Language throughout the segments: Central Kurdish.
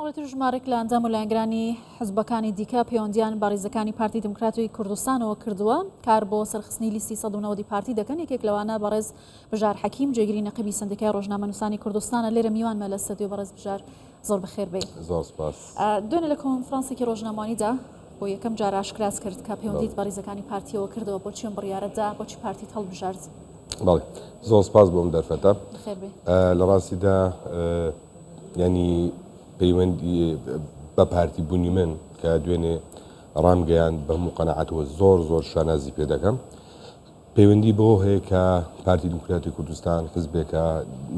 ئەوەتر ژمارەك لە ئەنجام و لایەنگرانی حزبەکانی دیکە پەیوەندیان بە ڕێزەکانی پارتی دموکراتی کوردستانەوە کردووە کار بۆ سەرخستنی لیستی 190 پارتی دەکەن. یەکێک لەوانە بەڕێز بژار حەکیم جێگیری نەقیبی سندیکای ڕۆژنامەنووسانی کوردستانە لێرە میوانمە لە ستەدیۆ. بەڕێز بژار زۆر بەخێر بێ. زۆر سپاس. دوێنێ لە کۆنفرانسێکی ڕۆژنامەوانیدا بۆ یەکەم جار ئاشکراز کرد کە پەیوەندیت بە ڕێزەکانی پارتیەوە کردەوە بۆ چیان بڕیارەدا بۆچی پارتیت هەڵبژارد. بەڵێ زۆر سپاس بۆم دەرفەتە. بەخێر بێ. لە ڕاستیدا ینی پەیوەندی بە پارتی بوونی من کە دوێنێ ڕامگەیان بە هەموو قەنەعەتەوە زۆر شانازی پێ دەکەم. پەیوەندی بۆ هەیە کە پارتی دموکراتی کوردستان حزبێکە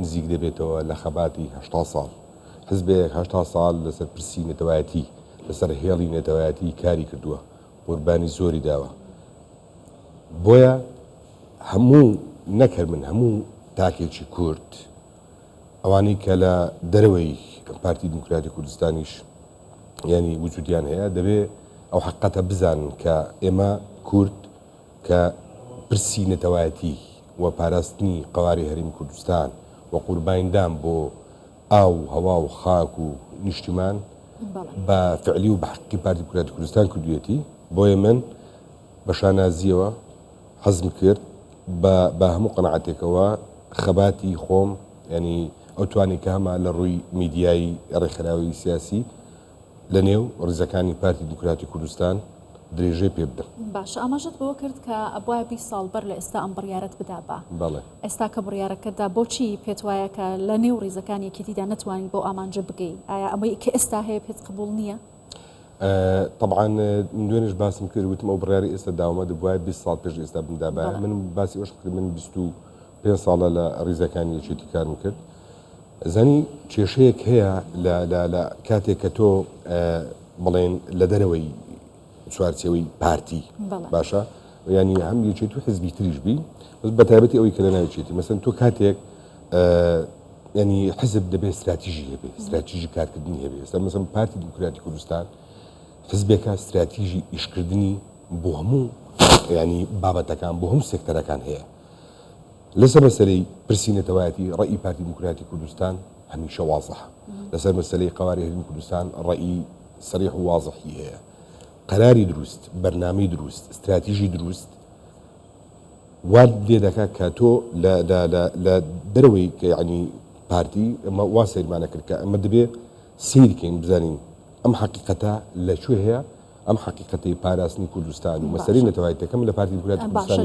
نزیک دەبێتەوە لە خەباتی 80 ساڵ. حزبێک 80 ساڵ لەسەر پرسی نەتەوایەتی لەسەر هێڵی نەتەوایەتی کاری کردووە، قوربانی زۆری داوە. بۆیە هەموو نەکرد من هەموو تاکێکی کورد ئەوانەی کە لە دەرەوەی پارتی دموکراتی کوردستانیش ینی وجودیان هەیە دەبێ ئەو حقەتە بزانن کە ئێمە کورد کە پرسی نەتەوایەتی و پاراستنی قەواری هەرێمی کوردستان و قوربانیدان بۆ ئاو هەوا و خاک و نیشتیمان بە فعلی و بە حەقی پارتی دموکراتی کوردستان کردوویەتی. بۆیە من بە شانازیەوە حەزم کرد بە هەموو قەنەعەتێکەوە خەباتی خۆم ینی ئەو توانی کە هەمە لە ڕووی میدیایی ڕێکخراوی سیاسی لە نێو ڕێزەکانی پارتی دموکراتی کوردستان درێژەی پێ بدەم. باشە ئاماژەت بەوە کرد کە ئەبوایە 20 ساڵ بەر لە ئێستا ئەم بڕیارەت بدا بە. بەڵێ ئێستا کە بڕیارەکەتدا بۆچی پێت وایە کە لە نێو ڕێزەکانی یەکێتیدا نەتوانین بۆ ئامانجە بگەی؟ ئایا ئەمەی کە ئێستا هەیە پێت قبول نییە؟ طبعا دوێنش باسم کرد وتم ئەو بڕیاری ئێستا داوامە دەبوایە 20 ساڵ پێش ئێستا بندابە. من باسی ئەوش کرد من 25 ساڵە لە ڕێزەکانی یەکێتی کارم کرد. زانی کێشەیەک هەیە لە کاتێک کە تۆ بڵێن لە دەرەوەی چوارچێوەی پارتی باشە ینی هەم یەکێتی و حزبی تریش بی بە تایبەتی ئەوەی کە لە ناوچێتی مەسەن تۆ کاتێک ینی حزب دەبێت استراتیژی هەبێ استراتیژی کارکردنی هەبێ. ئێستا مەسەن پارتی دموکراتی کوردستان حزبێکە استراتیژی ئیشکردنی بۆ هەموو ینی بابەتەکان بۆ هەموو سێکتەرەکان هەیە. لەسەر مەسەلەی پرسی نەتەوایەتی ڕێی پارتی دموکراتی کوردستان هەمیشە وازەحە. لەسەر مەسەلەی قەواری هەرێمی کوردستان ڕێی سەریح و وازەحی هەیە. قەراری دروست، بەرنامەی دروست، استراتیژی دروست وان لێ دەکات کە تۆ لە دەرەوەی کە یعنی پارتی ئەمە وا سەیرمانە کرد کە ئەمە دەبێ سیرکەین بزانین ئەم حەقیقەتە لەکوێ هەیە. ئەم حقیقەتی پاراستنی کوردستان و مەسەلەی نەتەوایەتەکەم لە پارتی دموکراتی کوردستان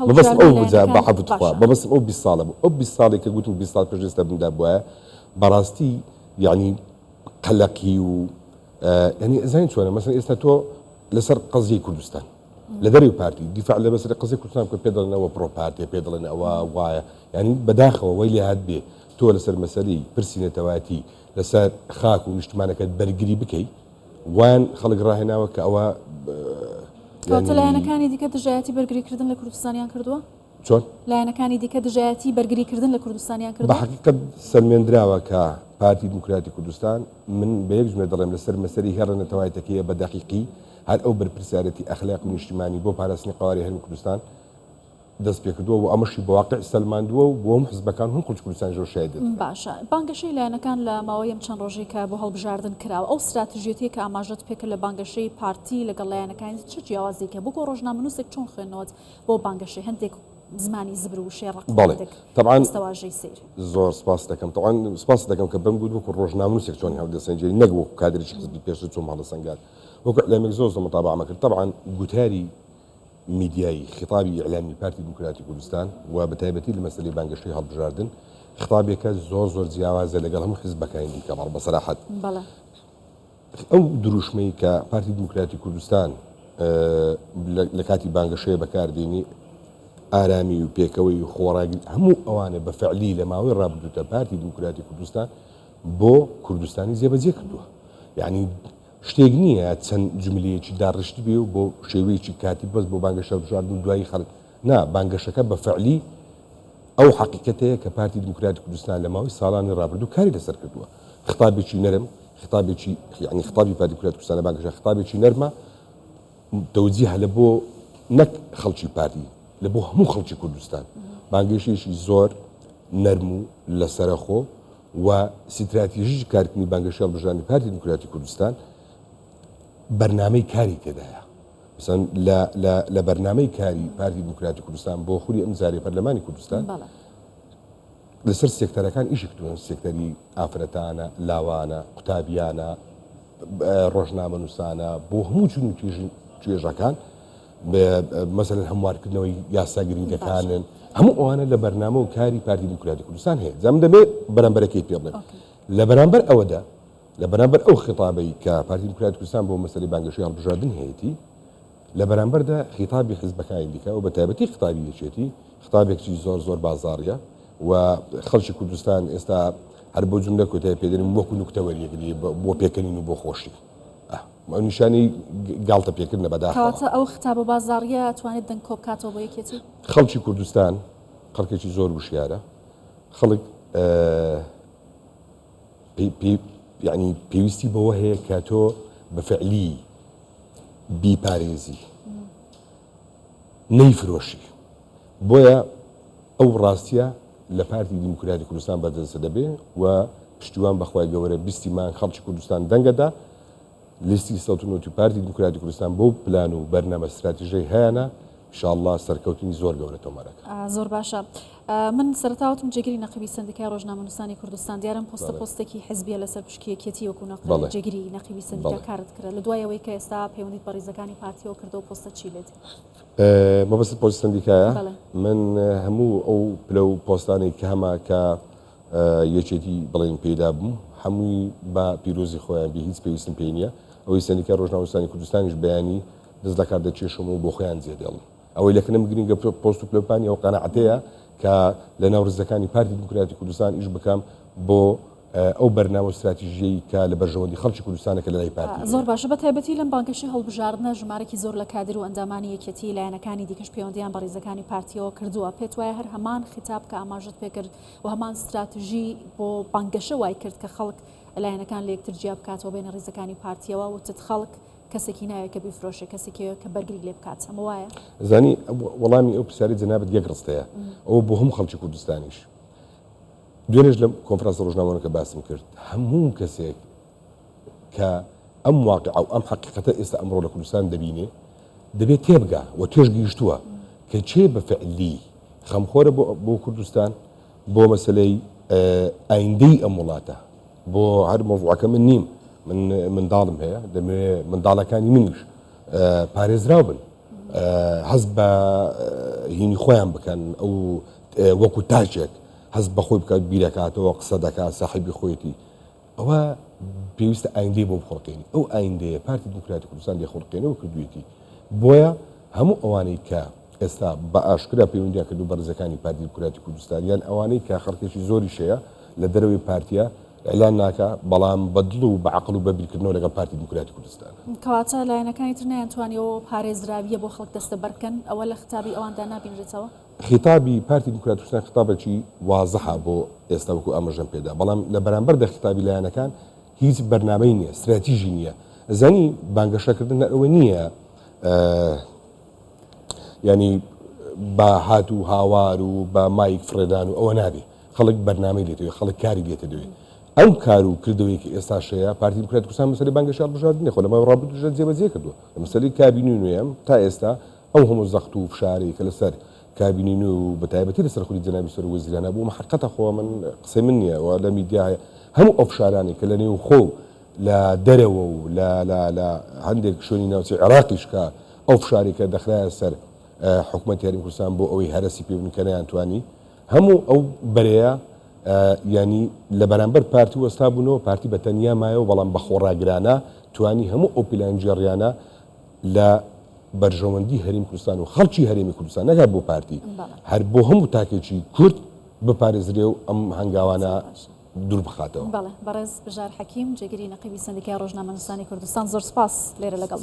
بەبەستم ئەو بجا بە حەفتخوا بەبەستم ئەو 20 ساڵە بوو. ئەو 20 ساڵێک کە گوتم 20 ساڵ پێش ئێستا بندا بووە بەڕاستی یعنی قەلەقی و ینی ئەزانین چۆنە مەسەن ئێستا تۆ لەسەر قەزیەی کوردستان لە دەروی پارتی دیفاع لە بەسەر قەزیەی کوردستان کە پێ دەڵێن ئەوە پرۆ پارتیە پێ دەڵێن ئەوە وایە ینی بەداخەوە وەی لێ هات بێ تۆ لەسەر مەسەلەی پرسی نەتەوایەتی لەسەر خاک و نیشتمانەکەت بەرگری بکەی وان خەڵک ڕاهێناوە کە ئەوە لایەنەکانی دیکە دژایەتی بەرگریکردن لە کوردستانیان کردووە؟ چۆن؟ لایەنەکانی دیکە دژایەتی بەرگریکردن لە کوردستانیان کردووە؟ بە حەقیقەت سەرمێنراوە کە پارتی دموکراتی کوردستان من بە یەک جملە دەڵێم لەسەر مەسەری هێڕە نەتەوایەتەکەیە بە دەقیقی هەر ئەو بەرپرسیارەتی ئەخلاق و نیشتیمانی بۆ پاراستنی قەواری هەرێمی کوردستان دەست پێ کردووە و ئەمەشی بە واقع سەلماندووە و بۆ هەموو حزبەکان هەم کوردستان زۆر شایدێت. باشە بانگەشەی لایەنەکان لە ماوەی ئەم چەند ڕۆژێک کە بۆ هەڵبژاردن کراوە ئەو استراتیژیەتی کە ئاماژەت پێکرد لە بانگەشەی پارتی لەگەڵ لایەنەکانی چ جیاوازێکە بۆ ڕۆژنامەنووسێک چۆن خوێنەوە بۆ بانگەشەی هەندێک زمانی زبر و شێڕق طبعاً سیر زۆر سپاس دەکەم طبعاً سپاس دەکەم کە بەم گوت وەکو ڕۆژنامەنووسێک چۆن هەڵدەسەنجێری نەک وەکو کادرێکی حزبی پێشتر چۆن هەڵدەسەنگات وەکو ئەعلامێک زۆر متابعە کرد. طبعاً گوتاری میدیایی خطابی ئیعلامی پارتی دموکراتی کوردستان و بە تایبەتی لە مەسەلەی بانگەشەی هەڵبژاردن خطابێکە زۆر جیاوازە لەگەڵ هەموو حزبەکانی دیکە بەسەراحەت. ئەو دروشمەی کە پارتی دموکراتی کوردستان لە کاتی بانگەشەیە بەکاردێنی ئارامی و پێکەوەی و خۆراگری هەموو ئەوانە بە فعلی لە ماوەی ڕابردووتە پارتی دموکراتی کوردستان بۆ کوردستانی جێبەجێ کردووە. یعنی شتێک نییە چەند جملەیەکی داڕشتی بێ و بۆ شێوەیەکی کاتی بەس بۆ بانگەشە هەڵبژاردن دوایی خەڵک نا بانگەشەکە بە فعلی ئەو حقیقەتەیە کە پارتی دموکراتی کوردستان لە ماوەی ساڵانی ڕابردوو کاری لەسەر کردووە. خطابێکی نەرم خطابێکی یعنی خطابی پارتی دموکراتی کوردستان لە بانگەشە خطابێکی نەرمە تەوجیه لە بۆ نەک خەڵکی پارتی لە بۆ هەموو خەڵکی کوردستان بانگەشێکی زۆر نەرم و لەسەرەخۆ و استراتیژی کارکردنی بانگەشەی هەڵبژاردننی پارتی دیموکراتی کوردستان بەرنامەی کاری تێدایە. مثلا لە بەرنامەی کاری پارتی دیموکراتی کوردستان بۆ خوری ئەم جارێ پەرلەمانی کوردستان لەسەر سێکتەرەکان ئیشی کردوون، سێکتەری ئافرەتانە، لاوانە، قوتابیانە، ڕۆژنامە نووسانە، بۆ هەموو چون و توێژەکان مەسەلەن هەموارکردنەوەی یاسا گرنگەکانن، هەموو ئەوانە لە بەرنامە و کاری پارتی دیموکراتی کوردستان هەیە. زەم دەبێت بەرامبەرەکەی پێ بڵێم. لە بەرامبەر ئەوەدا لە بەرامبەر ئەو خطابەی کە پارتی دیموکراتی کوردستان بۆ مەسەلەی بانگەشەی هەڵبژاردن هەیەی، لە بەرامبەردا خطابی حیزبەکانی دیکە و بە تایبەتی خطابی یەکێتی خطابێکی زۆر بازاڕیە و خەڵکی کوردستان ئێستا هەر بۆ جملە کۆتای پێدەرین وەکو نوکتەوەریەکەی بۆ پێکەنین و بۆ خۆشی نیشانی گاڵتە پێکردنە بەداخەوە. ئەو خطابە بازاڕیە توانێت دەنگ کۆ بکاتەوە بۆ یەکێتی؟ خەڵکی کوردستان خەڵکێکی زۆر وشیارە، خەڵک یعنی پێویستی بەوە هەیە کە تۆ بەفعلی بیپارێزی نەیفرۆشی. بۆیە ئەو ڕاستیە لە پارتی دیموکراتی کوردستان بەدەست دەبێ و پشتیوان بەخوای گەورە بیستیمان خەڵکی کوردستان دەنگەدا لیستی ١٩ پارتی دیموکراتی کوردستان بۆ پلان و بەرنامە استراتیژیای هەیەە ئینشاءالله سەرکەوتنی زۆر گەورە تۆمارەکە. زۆر باشە. من سەرتاوتم جێگیری نەقیبی سندیکای ڕۆژنامە نووسانی کوردستان دیارم پۆستێکی حزبیە لەسەر پشکیەکێتی وەکو جێگیری نەقیبی سندیکا کارت کرد لە دوایەوەی کە ئێستا پەیوەندیت بە ڕێزەکانی پارتیەوە کردەوە پۆستە چی لێت؟ مەبەست پۆست سندیکایە من هەموو ئەو پلە و پۆستانی کە هەما کە یەکێتی بڵێن پێدا بووم هەمووی بە پیرۆزی خۆیان بێ هیچ پێویستم پێی نییە. ئەوەی سندیکای ڕۆژنامە نووسانی کوردستانیش بەیانی دەست لە کار دەچێشم و بۆ خۆیان جێدێڵم. ئەوەی لەکنم گرنگە پۆست و پلەپانی ئەو قەنەعەتەیە کە لە ناو ڕێزەکانی پارتی دیموکراتی کوردستان ئیش بکەم بۆ ئەو بەرنامە استراتیژیەی کە لە بەرژەوەندی خەڵکی کوردستانەکە لە لای پارتی. زۆر باشە. بە تایبەتی لەم بانگەشەی هەڵبژاردنە ژمارەی زۆر لە کادر و ئەندامانی یەکێتی لایەنەکانی دیکەش پەیوەندیان بە ڕێزەکانی پارتیەوە کردووە. پێت وایە هەر هەمان خیتاب کە ئاماژت پێکرد و هەمان استراتیژی بۆ بانگەشە وای کرد کە خەڵک لایەنەکان لە یەکتر جیا بکاتەوە بینە ڕێزەکانی پارتیەوە و تت خەڵک کەسێکی ناوێت کە بیفرۆشە کەسێکی کە بەرگری لێ بکات ئەمە وایە؟ زانی وەڵامی ئەو پرسیاری جەنابەت یەک ڕستەیە ئەوە بۆ هەموو خەڵکی کوردستانیش. دوێنێش لەم کۆنفرانسە ڕۆژنامەوەکە باسم کرد هەموو کەسێک کە ئەم واقع ئەو ئەم حقیقەتە ئێستا ئەمڕۆ لە کوردستان دەبینێ دەبێت تێبگا و توێش گەیشتووە کە چێ بەفعلی خەمخۆرە بۆ کوردستان بۆ مەسەلەی ئایندەی ئەم وڵاتە بۆ هەر مۆزوعەکە من نیم منداڵم هەیە دەمەوێت منداڵەکانی منیش پارێزراو بن هەست بە هینی خۆیان بکەن ئەو وەکو تاجێک هەست بەخۆی بکات بیرەکاتەوە قسە دەکات ساحیبی خۆیەتی ئەوە پێویستە ئایندەی بۆ بخۆڵقێنی ئەو ئایندەیە پارتی دیموکراتی کوردستان دێخۆڵقێنەوە کردوێتی. بۆیە هەموو ئەوانەی کە ئێستا بە ئاشکرا پەیوەندیان کردو بە ڕێزەکانی پارتی دیموکراتی کوردستان یان ئەوانەی کە خەڵکێکی زۆری شەیە لە دەرەوەی پارتیە ئەلان ناکە بەڵام بەدڵ و بەعقل و بەبیرکردنەوە لەگەڵ پارتی دیموکراتی کوردستان. کەواتە لایەنەکانی تر نەیانتوانیەوە پارێزراویە بۆ خەڵک دەستە بەرکەن ئەوە لە خطابی ئەواندا نابینرێتەوە؟ خطابی پارتی دیموکراتی کوردستان خطابێکی وازەحە بۆ ئێستا وەکو ئاماژەم پێدا بەڵام لە بەرامبەر دە خطابی لایەنەکان هیچ بەرنامەی نییە استراتیژی نییە. زانی بانگەشەکردن ئەوە نییە ینی بە هات و هاوار و بە مایک فرێدان و ئەوە نابێ خەڵک بەرنامەی دێتەوە خەڵک کاری دێتە دوێ ئەم کار و کردەوەیەکی ئێستا شەیە پارتی دیموکراتی کوردستان مەسەلەی بانگەشەی هەڵبژاردنە خۆ لەمە ڕابردوژە جێبەجێ کردووە لە مەسەلەی کابینی نوێیەم تا ئێستا ئەو هەموو زەخت و فشاری کە لەسەر کابینی نوێ و بەتایبەتی لەسەر خودی جەنابی سەرۆروەزیرانە بوو محققەتە خۆ من قسەی من نییە و لە میدیاە هەموو ئەو فشارانی کە لە نێو خۆ لە دەرەوە و لە هەندێک شوێنی ناوچەی عێراقیش کە ئەو فشاری کە دەخرایە سەر حکوومەتی هەرێمی کوردستان بۆ ئەوەی هەرەسی پێ بنکە نەیانتوانی هەموو ئەو بەرەیە ینی لە بەرامبەر پارتی وەستا بوونەوە پارتی بە تەنیا مایەوە بەڵام بە خۆڕاگرانە توانی هەموو ئەو پلانجێڕیانە لە بەرژەوەندی هەرێمی کوردستان و خەڵکی هەرێمی کوردستان نەگات بۆ پارتی هەر بۆ هەموو تاکێکی کورد بپارێزرێ و ئەم هەنگاوانە دوور بخاتەوە. بەڵێ بەڕێز بژار حەکیم جێگیری نەقیبی سندیکای ڕۆژنامە نووسانی کوردستان زۆر سپاس لێرە لەگەڵ